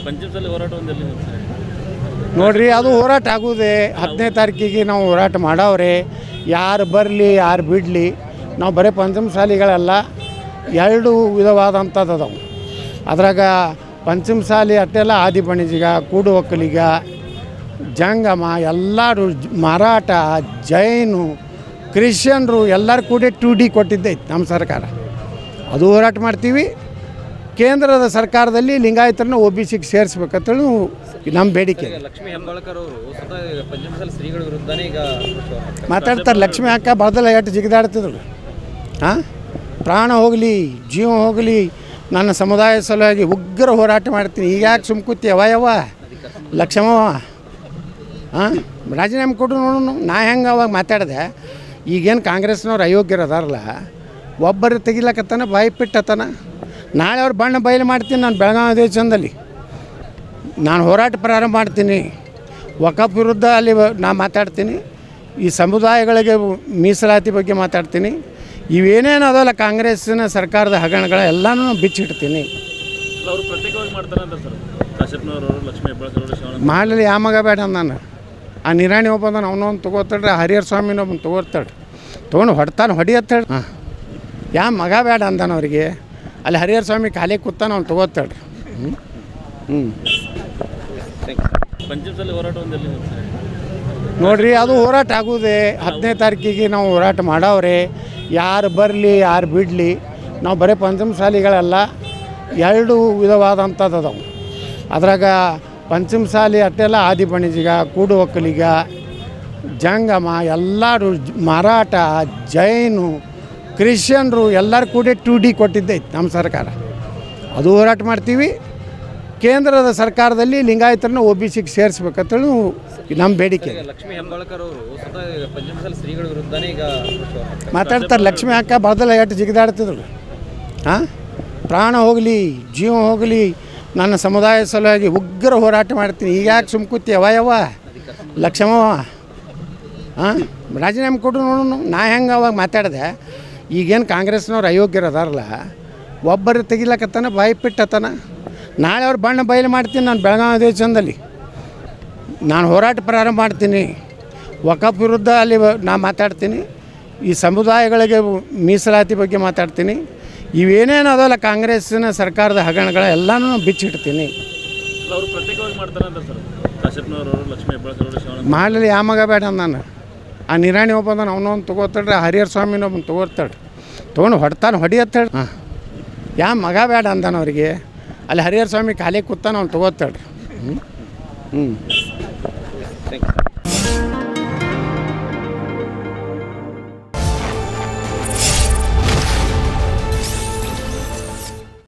ಪಂಚಮಸಾಲಿ ಹೋರಾಟ ಒಂದಲ್ಲಿ ನೋಡ್ರಿ, ಅದು ಹೋರಾಟ ಆಗೋದೆ 10ನೇ ತಾರೀಕಿಗೆ ನಾವು ಹೋರಾಟ ಮಾಡವ್ರೆ. ಯಾರು ಬರಲಿ ಯಾರು ಬಿಡಲಿ, ನಾವು ಬರೀ ಪಂಚಮಸಾಲಿಗಳಲ್ಲ, 2 ವಿಧವಾದಂಥದ್ದು ಅದಾವೆ. ಅದ್ರಾಗ ಪಂಚಮಸಾಲಿ ಅಟ್ಟೆಲ್ಲ ಆದಿ ಬಣಿಜಿಗ, ಕೂಡು ಒಕ್ಕಲಿಗ, ಜಂಗಮ ಎಲ್ಲರೂ, ಮರಾಠ, ಜೈನು, ಕ್ರಿಶ್ಚಿಯನ್ರು ಎಲ್ಲರೂ ಕೂಡಿ 2D ಕೊಟ್ಟಿದ್ದೈತೆ ನಮ್ಮ ಸರ್ಕಾರ. ಅದು ಹೋರಾಟ ಮಾಡ್ತೀವಿ. ಕೇಂದ್ರದ ಸರ್ಕಾರದಲ್ಲಿ ಲಿಂಗಾಯತರನ್ನ OBCಗೆ ಸೇರಿಸ್ಬೇಕಂತೇಳಿ ನಮ್ಮ ಬೇಡಿಕೆ. ಲಕ್ಷ್ಮೀ ಹೆಬ್ಬಾಳ್ಕರ್ ಅವರು ಸ್ವತಃ ಪಂಚಮಸಾಲಿ ಶ್ರೀಗಳ ವಿರುದ್ಧನೇ ಈಗ ಮಾತಾಡ್ತಾರೆ. ಲಕ್ಷ್ಮೀ ಅಕ್ಕ ಬದಲ ಎಷ್ಟು ಜಿಗಿದಾಡ್ತಿದ್ರು. ಪ್ರಾಣ ಹೋಗಲಿ ಜೀವ ಹೋಗಲಿ, ನನ್ನ ಸಮುದಾಯ ಸಲುವಾಗಿ ಉಗ್ರ ಹೋರಾಟ ಮಾಡ್ತೀನಿ. ಈಗ ಯಾಕೆ ಸುಮ್ಕೂತಿ ಅವಯವ ಲಕ್ಷ್ಮವ್ವ ರಾಜೀನಾಮೆ ಕೊಡು ನೋಡೋಣ. ನಾ ಹೆಂಗೆ ಅವಾಗ ಮಾತಾಡಿದೆ. ಈಗೇನು ಕಾಂಗ್ರೆಸ್ನವ್ರು ಅಯೋಗ್ಯರು ಅದಾರಲ್ಲ, ಒಬ್ಬರು ತೆಗಿಲಕತ್ತಾನ, ಬಾಯಿ ಪಿಟ್ಟತ್ತಾನ. ನಾಳೆ ಅವ್ರು ಬಣ್ಣ ಬಯಲು ಮಾಡ್ತೀನಿ. ನಾನು ಬೆಳಗಾವಿ ಅಧಿವೇಶನದಲ್ಲಿ ನಾನು ಹೋರಾಟ ಪ್ರಾರಂಭ ಮಾಡ್ತೀನಿ. ವಕಫ್ ವಿರುದ್ಧ ಅಲ್ಲಿ ನಾ ಮಾತಾಡ್ತೀನಿ. ಈ ಸಮುದಾಯಗಳಿಗೆ ಮೀಸಲಾತಿ ಬಗ್ಗೆ ಮಾತಾಡ್ತೀನಿ. ಇವೇನೇನು ಅದಲ್ಲ ಕಾಂಗ್ರೆಸ್ಸಿನ ಸರ್ಕಾರದ ಹಗರಣಗಳ ಎಲ್ಲನೂ ಬಿಚ್ಚಿಡ್ತೀನಿ. ಅವರು ಪ್ರತ್ಯೇಕವಾಗಿ ಮಾಡ್ತಾರೆ ಅಂತ ಸರ್. ಕಾಶ್ಯಪ್ನವರು, ಲಕ್ಷ್ಮೀ ಹೆಬ್ಬಾಳ್ಕರ್ ಅವರು ಮಾಡಲಿ. ಯಾವ ಮಗ ಬೇಡ ನಾನು. ಆ ನಿರಾಣಿ ಒಬ್ಬಂದನು ಅವನೊಂದು ತೊಗೋತಾಳ್ರಿ, ಆ ಹರಿಹರ ಸ್ವಾಮಿನೊಬ್ಬನು ತೊಗೋತಾಳ್ರಿ. ತೊಗೊಂಡು ಹೊಡ್ತಾನೆ ಹೊಡಿಯತ್ತಾಳ್ರಿ. ಯಾವ ಮಗ ಬೇಡ ಅಂದಾನ ಅವರಿಗೆ. ಅಲ್ಲಿ ಹರಿಹರ ಸ್ವಾಮಿ ಖಾಲಿ ಕೂತಾನ, ಅವ್ನು ತೊಗೋತಾಳ್ರಿ. ಪಂಚಮಸಾಲಿ ಹೋರಾಟ ಒಂದಲ್ಲಿ ನೋಡ್ರಿ, ಅದು ಹೋರಾಟ ಆಗೋದೆ 10ನೇ ತಾರೀಕಿಗೆ ನಾವು ಹೋರಾಟ ಮಾಡವ್ರೆ. ಯಾರು ಬರಲಿ ಯಾರು ಬಿಡಲಿ, ನಾವು ಬರೀ ಪಂಚಮಸಾಲಿಗಳಲ್ಲ, 2 ವಿಧವಾದಂಥದ್ದು ಅದಾವೆ. ಅದ್ರಾಗ ಪಂಚಮಸಾಲಿ ಅಟ್ಟೆಲ್ಲ ಆದಿ ಬಣಿಜಿಗ, ಕೂಡು ಒಕ್ಕಲಿಗ, ಜಂಗಮ ಎಲ್ಲರೂ, ಮರಾಠ, ಜೈನು, ಕ್ರಿಶ್ಚಿಯನ್ರು ಎಲ್ಲರೂ ಕೂಡಿ 2D ಕೊಟ್ಟಿದ್ದೈತೆ ನಮ್ಮ ಸರ್ಕಾರ. ಅದು ಹೋರಾಟ ಮಾಡ್ತೀವಿ. ಕೇಂದ್ರದ ಸರ್ಕಾರದಲ್ಲಿ ಲಿಂಗಾಯತರನ್ನ OBCಗೆ ಸೇರಿಸ್ಬೇಕಂತೇಳಿ ನಮ್ಮ ಬೇಡಿಕೆ. ಲಕ್ಷ್ಮೀ ಹೆಬ್ಬಾಳ್ಕರ್ ಅವರು ಸ್ವತಃ ಪಂಚಮಸಾಲಿ ಶ್ರೀಗಳ ವಿರುದ್ಧನೇ ಈಗ ಮಾತಾಡ್ತಾರೆ. ಲಕ್ಷ್ಮೀ ಅಕ್ಕ ಬದಲ ಎಷ್ಟು ಜಿಗಿದಾಡ್ತಿದ್ರು. ಪ್ರಾಣ ಹೋಗಲಿ ಜೀವ ಹೋಗಲಿ, ನನ್ನ ಸಮುದಾಯ ಸಲುವಾಗಿ ಉಗ್ರ ಹೋರಾಟ ಮಾಡ್ತೀನಿ. ಈಗ ಯಾಕೆ ಸುಮ್ಕೂತಿ ಅವಯವ ಲಕ್ಷ್ಮವ್ವ ರಾಜೀನಾಮೆ ಕೊಡು ನೋಡೋಣ. ನಾ ಹೆಂಗೆ ಅವಾಗ ಮಾತಾಡಿದೆ. ಈಗೇನು ಕಾಂಗ್ರೆಸ್ನವ್ರು ಅಯೋಗ್ಯರು ಅದಾರಲ್ಲ, ಒಬ್ಬರು ತೆಗಿಲಕತ್ತಾನ, ಬಾಯಿ ಪಿಟ್ಟತ್ತಾನ. ನಾಳೆ ಅವ್ರು ಬಣ್ಣ ಬಯಲು ಮಾಡ್ತೀನಿ. ನಾನು ಬೆಳಗಾವಿ ಅಧಿವೇಶನದಲ್ಲಿ ನಾನು ಹೋರಾಟ ಪ್ರಾರಂಭ ಮಾಡ್ತೀನಿ. ವಕಫ್ ವಿರುದ್ಧ ಅಲ್ಲಿ ನಾ ಮಾತಾಡ್ತೀನಿ. ಈ ಸಮುದಾಯಗಳಿಗೆ ಮೀಸಲಾತಿ ಬಗ್ಗೆ ಮಾತಾಡ್ತೀನಿ. ಇವೇನೇನು ಅದಲ್ಲ ಕಾಂಗ್ರೆಸ್ಸಿನ ಸರ್ಕಾರದ ಹಗರಣಗಳ ಎಲ್ಲನೂ ಬಿಚ್ಚಿಡ್ತೀನಿ. ಅವರು ಪ್ರತ್ಯೇಕವಾಗಿ ಮಾಡ್ತಾರೆ ಅಂತ ಸರ್. ಕಾಶ್ಯಪ್ನವರು, ಲಕ್ಷ್ಮೀ ಹೆಬ್ಬಾಳ್ಕರ್ ಅವರು ಮಾಡಲಿ. ಯಾವ ಮಗ ಬೇಡ ನಾನು. ಆ ನಿರಾಣಿ ಒಬ್ಬಂದನು ಅವನೊಂದು ತೊಗೋತಾಳ್ರಿ, ಆ ಹರಿಹರ ಸ್ವಾಮಿನೊಬ್ಬನು ತೊಗೋತಾಳ್ರಿ. ತೊಗೊಂಡು ಹೊಡ್ತಾನೆ ಹೊಡಿಯತ್ತಾಳ್ರಿ. ಯಾವ ಮಗ ಬೇಡ ಅಂದಾನ ಅವರಿಗೆ. ಅಲ್ಲಿ ಹರಿಹರ ಸ್ವಾಮಿ ಖಾಲಿ ಕೂತಾನ, ಅವ್ನು ತೊಗೋತಾಳ್ರಿ.